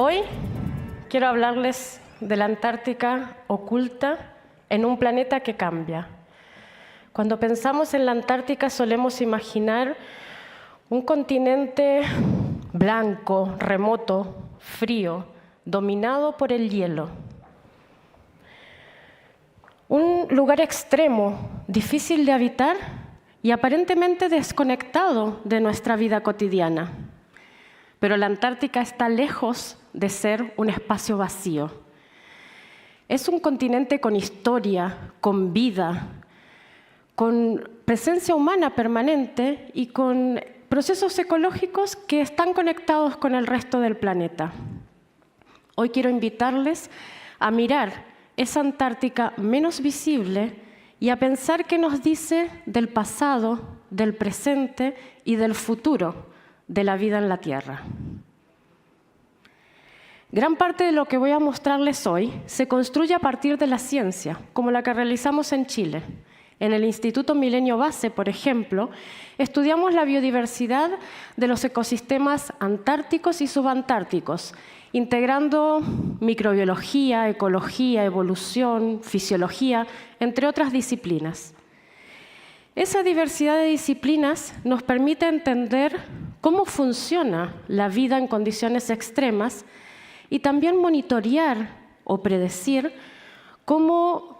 Hoy quiero hablarles de la Antártica oculta en un planeta que cambia. Cuando pensamos en la Antártica solemos imaginar un continente blanco, remoto, frío, dominado por el hielo. Un lugar extremo, difícil de habitar y aparentemente desconectado de nuestra vida cotidiana. Pero la Antártica está lejos de ser un espacio vacío. Es un continente con historia, con vida, con presencia humana permanente y con procesos ecológicos que están conectados con el resto del planeta. Hoy quiero invitarles a mirar esa Antártica menos visible y a pensar qué nos dice del pasado, del presente y del futuro de la vida en la Tierra. Gran parte de lo que voy a mostrarles hoy se construye a partir de la ciencia, como la que realizamos en Chile. En el Instituto Milenio Base, por ejemplo, estudiamos la biodiversidad de los ecosistemas antárticos y subantárticos, integrando microbiología, ecología, evolución, fisiología, entre otras disciplinas. Esa diversidad de disciplinas nos permite entender cómo funciona la vida en condiciones extremas y también monitorear o predecir cómo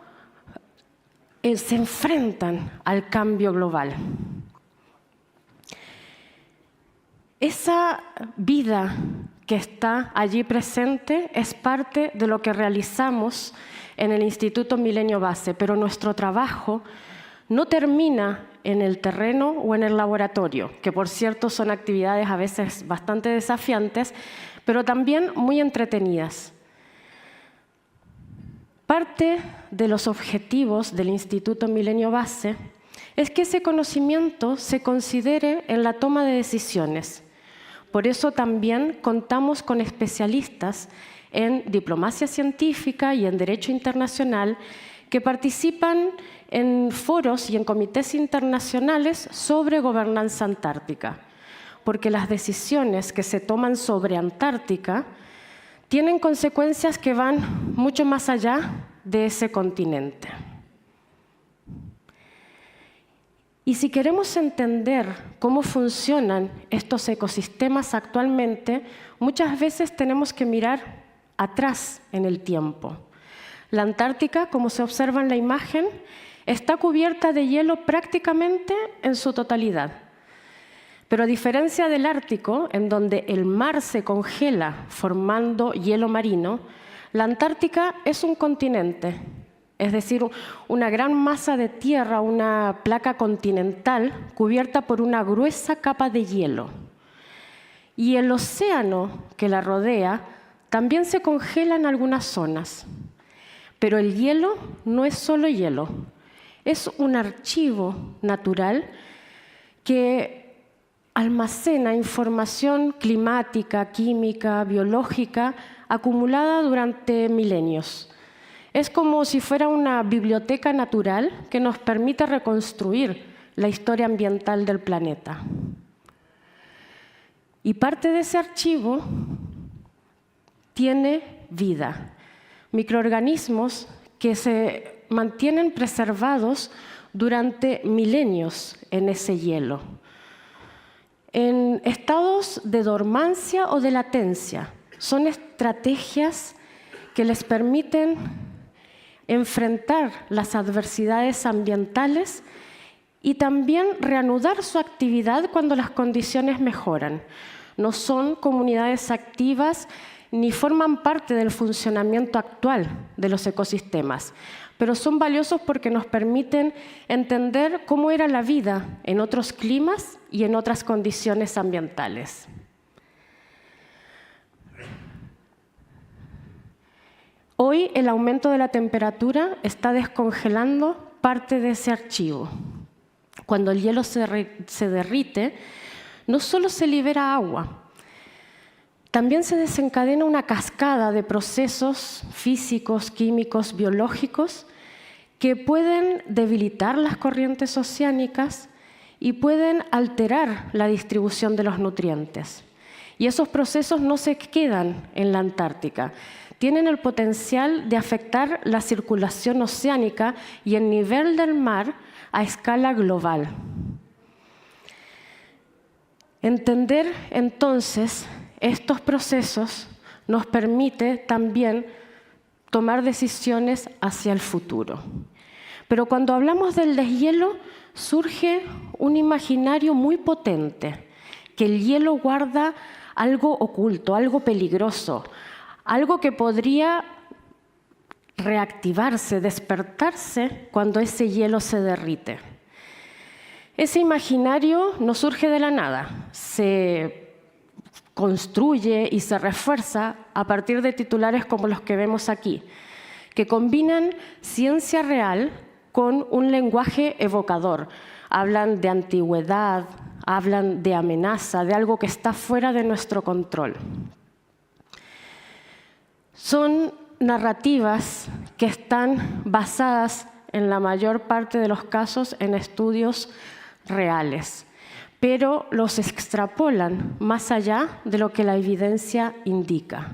se enfrentan al cambio global. Esa vida que está allí presente es parte de lo que realizamos en el Instituto Milenio Base, pero nuestro trabajo no termina en el terreno o en el laboratorio, que por cierto son actividades a veces bastante desafiantes, pero también muy entretenidas. Parte de los objetivos del Instituto Milenio Base es que ese conocimiento se considere en la toma de decisiones. Por eso también contamos con especialistas en diplomacia científica y en derecho internacional que participan en foros y en comités internacionales sobre gobernanza antártica, porque las decisiones que se toman sobre Antártica tienen consecuencias que van mucho más allá de ese continente. Y si queremos entender cómo funcionan estos ecosistemas actualmente, muchas veces tenemos que mirar atrás en el tiempo. La Antártica, como se observa en la imagen, está cubierta de hielo prácticamente en su totalidad. Pero a diferencia del Ártico, en donde el mar se congela formando hielo marino, la Antártica es un continente, es decir, una gran masa de tierra, una placa continental cubierta por una gruesa capa de hielo. Y el océano que la rodea también se congela en algunas zonas. Pero el hielo no es solo hielo, es un archivo natural que almacena información climática, química, biológica, acumulada durante milenios. Es como si fuera una biblioteca natural que nos permite reconstruir la historia ambiental del planeta. Y parte de ese archivo tiene vida. Microorganismos que se mantienen preservados durante milenios en ese hielo, en estados de dormancia o de latencia. Son estrategias que les permiten enfrentar las adversidades ambientales y también reanudar su actividad cuando las condiciones mejoran. No son comunidades activas ni forman parte del funcionamiento actual de los ecosistemas, pero son valiosos porque nos permiten entender cómo era la vida en otros climas y en otras condiciones ambientales. Hoy el aumento de la temperatura está descongelando parte de ese archivo. Cuando el hielo se derrite, no solo se libera agua, también se desencadena una cascada de procesos físicos, químicos, biológicos que pueden debilitar las corrientes oceánicas y pueden alterar la distribución de los nutrientes. Y esos procesos no se quedan en la Antártica. Tienen el potencial de afectar la circulación oceánica y el nivel del mar a escala global. Entender entonces estos procesos nos permite también tomar decisiones hacia el futuro. Pero cuando hablamos del deshielo, surge un imaginario muy potente, que el hielo guarda algo oculto, algo peligroso, algo que podría reactivarse, despertarse cuando ese hielo se derrite. Ese imaginario no surge de la nada, se construye y se refuerza a partir de titulares como los que vemos aquí, que combinan ciencia real con un lenguaje evocador. Hablan de antigüedad, hablan de amenaza, de algo que está fuera de nuestro control. Son narrativas que están basadas en la mayor parte de los casos en estudios reales, pero los extrapolan más allá de lo que la evidencia indica.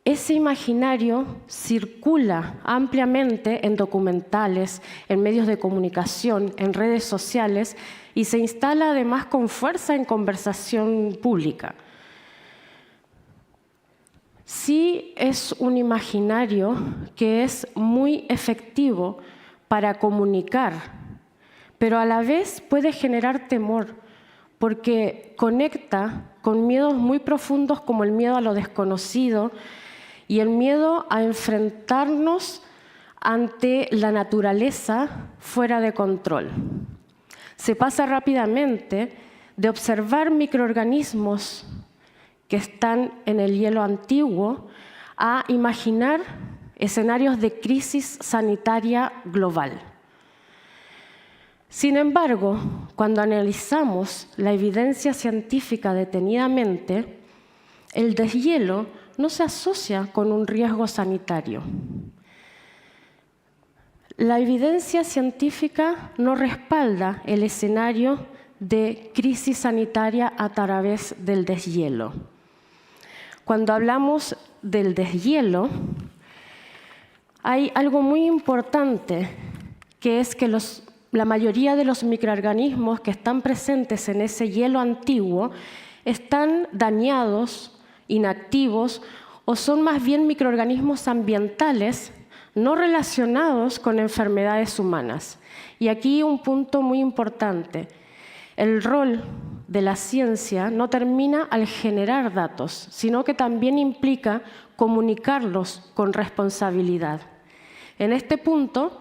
Ese imaginario circula ampliamente en documentales, en medios de comunicación, en redes sociales y se instala además con fuerza en conversación pública. Sí es un imaginario que es muy efectivo para comunicar, pero a la vez puede generar temor, porque conecta con miedos muy profundos como el miedo a lo desconocido y el miedo a enfrentarnos ante la naturaleza fuera de control. Se pasa rápidamente de observar microorganismos que están en el hielo antiguo a imaginar escenarios de crisis sanitaria global. Sin embargo, cuando analizamos la evidencia científica detenidamente, el deshielo no se asocia con un riesgo sanitario. La evidencia científica no respalda el escenario de crisis sanitaria a través del deshielo. Cuando hablamos del deshielo, hay algo muy importante, que es que la mayoría de los microorganismos que están presentes en ese hielo antiguo están dañados, inactivos, o son más bien microorganismos ambientales no relacionados con enfermedades humanas. Y aquí un punto muy importante. El rol de la ciencia no termina al generar datos, sino que también implica comunicarlos con responsabilidad. En este punto,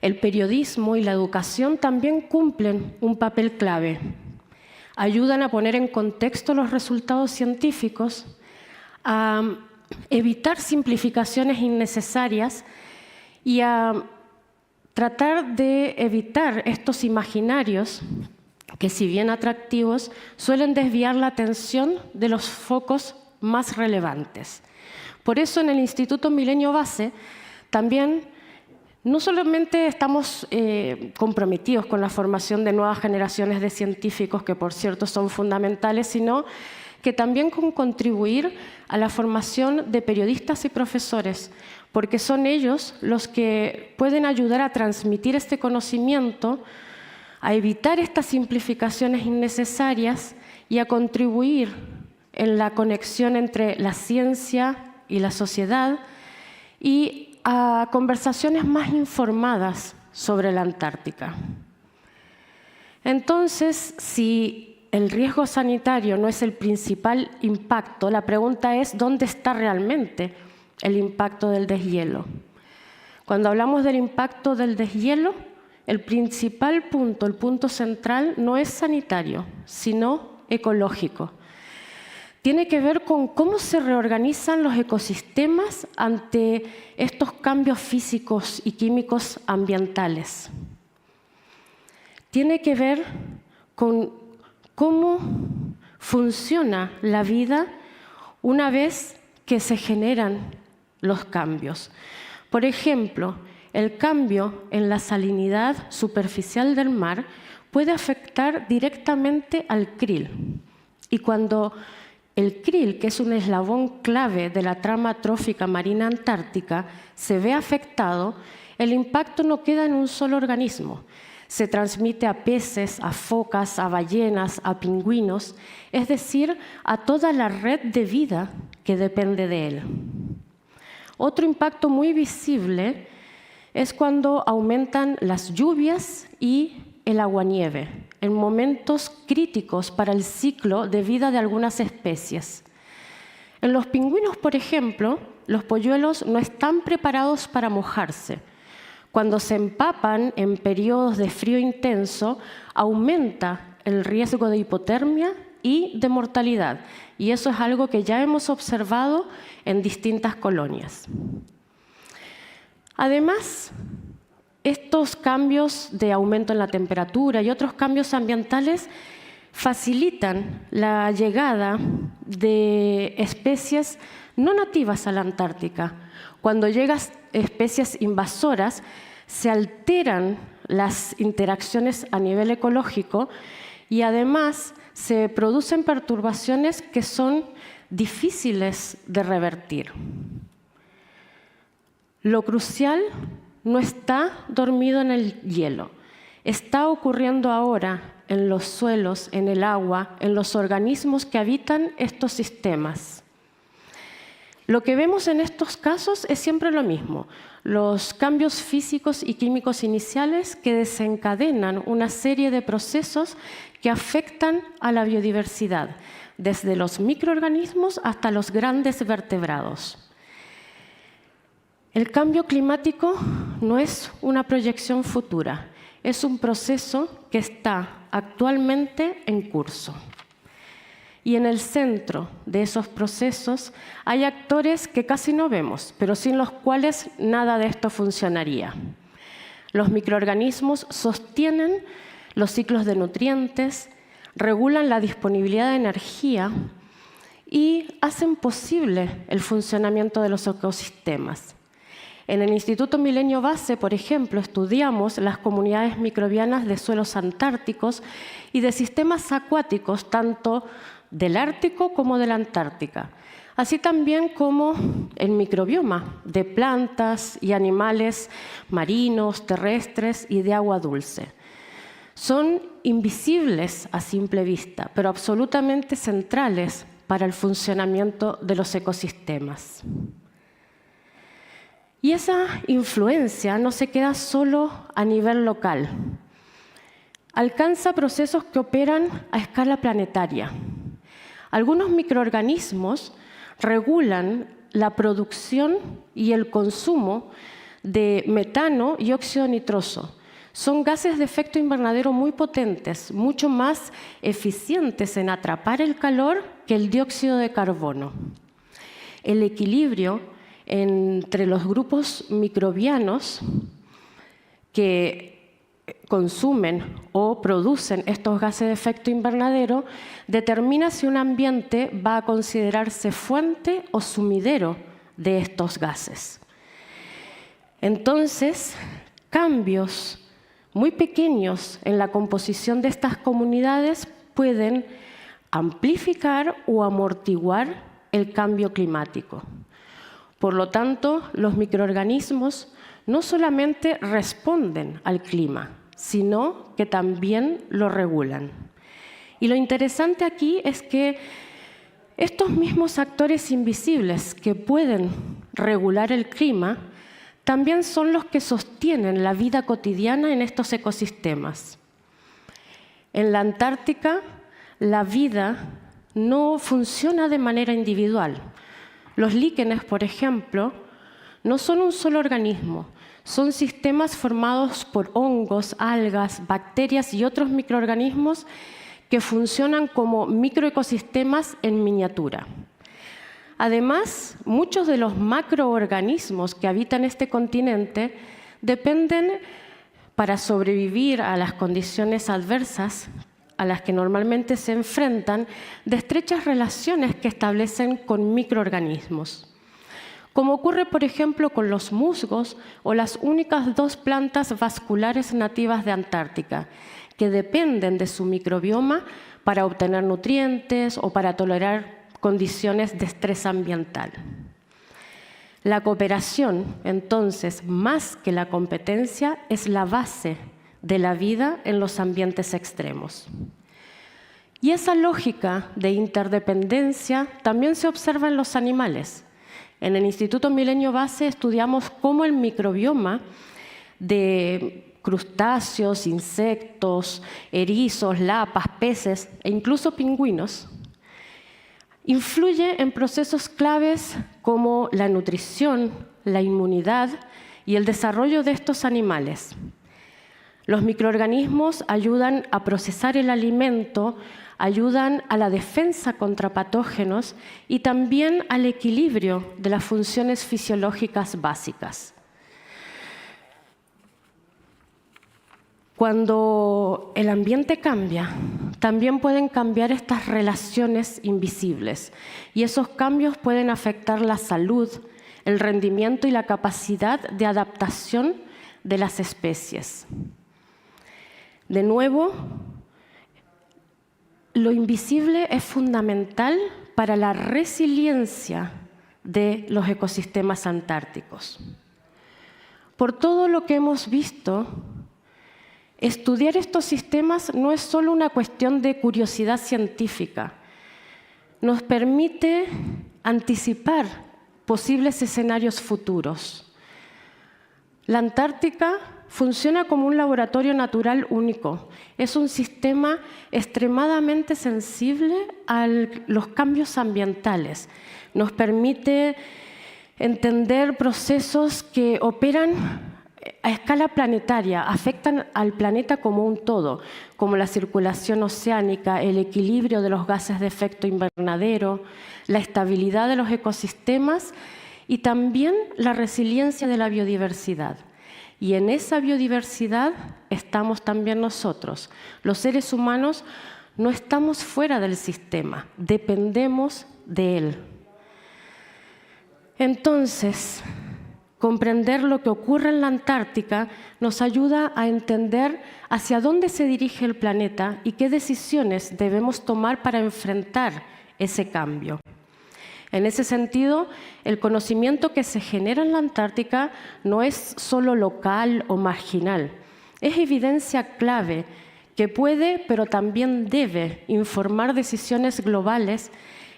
el periodismo y la educación también cumplen un papel clave. Ayudan a poner en contexto los resultados científicos, a evitar simplificaciones innecesarias y a tratar de evitar estos imaginarios que, si bien atractivos, suelen desviar la atención de los focos más relevantes. Por eso, en el Instituto Milenio Base también no solamente estamos comprometidos con la formación de nuevas generaciones de científicos, que por cierto son fundamentales, sino que también con contribuir a la formación de periodistas y profesores, porque son ellos los que pueden ayudar a transmitir este conocimiento, a evitar estas simplificaciones innecesarias y a contribuir en la conexión entre la ciencia y la sociedad y a conversaciones más informadas sobre la Antártica. Entonces, si el riesgo sanitario no es el principal impacto, la pregunta es ¿dónde está realmente el impacto del deshielo? Cuando hablamos del impacto del deshielo, el principal punto, el punto central, no es sanitario, sino ecológico. Tiene que ver con cómo se reorganizan los ecosistemas ante estos cambios físicos y químicos ambientales. Tiene que ver con cómo funciona la vida una vez que se generan los cambios. Por ejemplo, el cambio en la salinidad superficial del mar puede afectar directamente al krill. Y cuando el krill, que es un eslabón clave de la trama trófica marina antártica, se ve afectado, el impacto no queda en un solo organismo. Se transmite a peces, a focas, a ballenas, a pingüinos, es decir, a toda la red de vida que depende de él. Otro impacto muy visible es cuando aumentan las lluvias y el aguanieve, en momentos críticos para el ciclo de vida de algunas especies. En los pingüinos, por ejemplo, los polluelos no están preparados para mojarse. Cuando se empapan en periodos de frío intenso, aumenta el riesgo de hipotermia y de mortalidad. Y eso es algo que ya hemos observado en distintas colonias. Además, estos cambios de aumento en la temperatura y otros cambios ambientales facilitan la llegada de especies no nativas a la Antártica. Cuando llegan especies invasoras, se alteran las interacciones a nivel ecológico y además se producen perturbaciones que son difíciles de revertir. Lo crucial no está dormido en el hielo, está ocurriendo ahora en los suelos, en el agua, en los organismos que habitan estos sistemas. Lo que vemos en estos casos es siempre lo mismo, los cambios físicos y químicos iniciales que desencadenan una serie de procesos que afectan a la biodiversidad, desde los microorganismos hasta los grandes vertebrados. El cambio climático no es una proyección futura, es un proceso que está actualmente en curso. Y en el centro de esos procesos hay actores que casi no vemos, pero sin los cuales nada de esto funcionaría. Los microorganismos sostienen los ciclos de nutrientes, regulan la disponibilidad de energía y hacen posible el funcionamiento de los ecosistemas. En el Instituto Milenio Base, por ejemplo, estudiamos las comunidades microbianas de suelos antárticos y de sistemas acuáticos, tanto del Ártico como de la Antártica, así también como el microbioma de plantas y animales marinos, terrestres y de agua dulce. Son invisibles a simple vista, pero absolutamente centrales para el funcionamiento de los ecosistemas. Y esa influencia no se queda solo a nivel local. Alcanza procesos que operan a escala planetaria. Algunos microorganismos regulan la producción y el consumo de metano y óxido nitroso. Son gases de efecto invernadero muy potentes, mucho más eficientes en atrapar el calor que el dióxido de carbono. El equilibrio entre los grupos microbianos que consumen o producen estos gases de efecto invernadero determina si un ambiente va a considerarse fuente o sumidero de estos gases. Entonces, cambios muy pequeños en la composición de estas comunidades pueden amplificar o amortiguar el cambio climático. Por lo tanto, los microorganismos no solamente responden al clima, sino que también lo regulan. Y lo interesante aquí es que estos mismos actores invisibles que pueden regular el clima también son los que sostienen la vida cotidiana en estos ecosistemas. En la Antártica, la vida no funciona de manera individual. Los líquenes, por ejemplo, no son un solo organismo, son sistemas formados por hongos, algas, bacterias y otros microorganismos que funcionan como microecosistemas en miniatura. Además, muchos de los macroorganismos que habitan este continente dependen para sobrevivir a las condiciones adversas a las que normalmente se enfrentan, de estrechas relaciones que establecen con microorganismos. como ocurre, por ejemplo, con los musgos o las únicas 2 plantas vasculares nativas de Antártica, que dependen de su microbioma para obtener nutrientes o para tolerar condiciones de estrés ambiental. La cooperación, entonces, más que la competencia, es la base de la vida en los ambientes extremos. Y esa lógica de interdependencia también se observa en los animales. En el Instituto Milenio Base estudiamos cómo el microbioma de crustáceos, insectos, erizos, lapas, peces e incluso pingüinos influye en procesos claves como la nutrición, la inmunidad y el desarrollo de estos animales. Los microorganismos ayudan a procesar el alimento, ayudan a la defensa contra patógenos y también al equilibrio de las funciones fisiológicas básicas. Cuando el ambiente cambia, también pueden cambiar estas relaciones invisibles y esos cambios pueden afectar la salud, el rendimiento y la capacidad de adaptación de las especies. De nuevo, lo invisible es fundamental para la resiliencia de los ecosistemas antárticos. Por todo lo que hemos visto, estudiar estos sistemas no es solo una cuestión de curiosidad científica, nos permite anticipar posibles escenarios futuros. La Antártica funciona como un laboratorio natural único. Es un sistema extremadamente sensible a los cambios ambientales. Nos permite entender procesos que operan a escala planetaria, afectan al planeta como un todo, como la circulación oceánica, el equilibrio de los gases de efecto invernadero, la estabilidad de los ecosistemas y también la resiliencia de la biodiversidad. Y en esa biodiversidad estamos también nosotros. Los seres humanos no estamos fuera del sistema, dependemos de él. Entonces, comprender lo que ocurre en la Antártica nos ayuda a entender hacia dónde se dirige el planeta y qué decisiones debemos tomar para enfrentar ese cambio. En ese sentido, el conocimiento que se genera en la Antártica no es solo local o marginal, es evidencia clave que puede, pero también debe, informar decisiones globales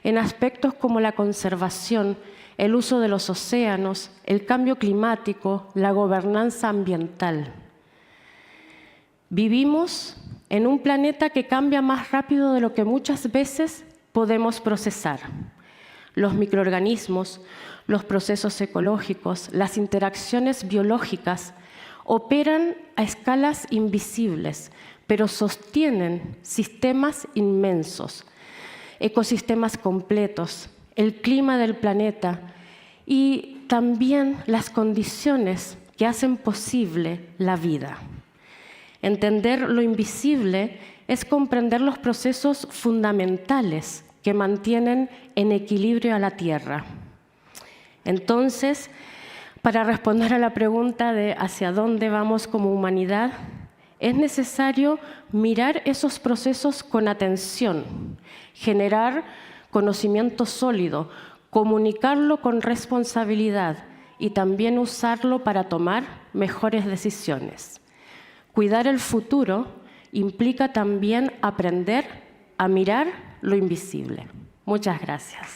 en aspectos como la conservación, el uso de los océanos, el cambio climático, la gobernanza ambiental. Vivimos en un planeta que cambia más rápido de lo que muchas veces podemos procesar. Los microorganismos, los procesos ecológicos, las interacciones biológicas operan a escalas invisibles, pero sostienen sistemas inmensos, ecosistemas completos, el clima del planeta y también las condiciones que hacen posible la vida. Entender lo invisible es comprender los procesos fundamentales que mantienen en equilibrio a la Tierra. Entonces, para responder a la pregunta de hacia dónde vamos como humanidad, es necesario mirar esos procesos con atención, generar conocimiento sólido, comunicarlo con responsabilidad y también usarlo para tomar mejores decisiones. Cuidar el futuro implica también aprender a mirar lo invisible. Muchas gracias.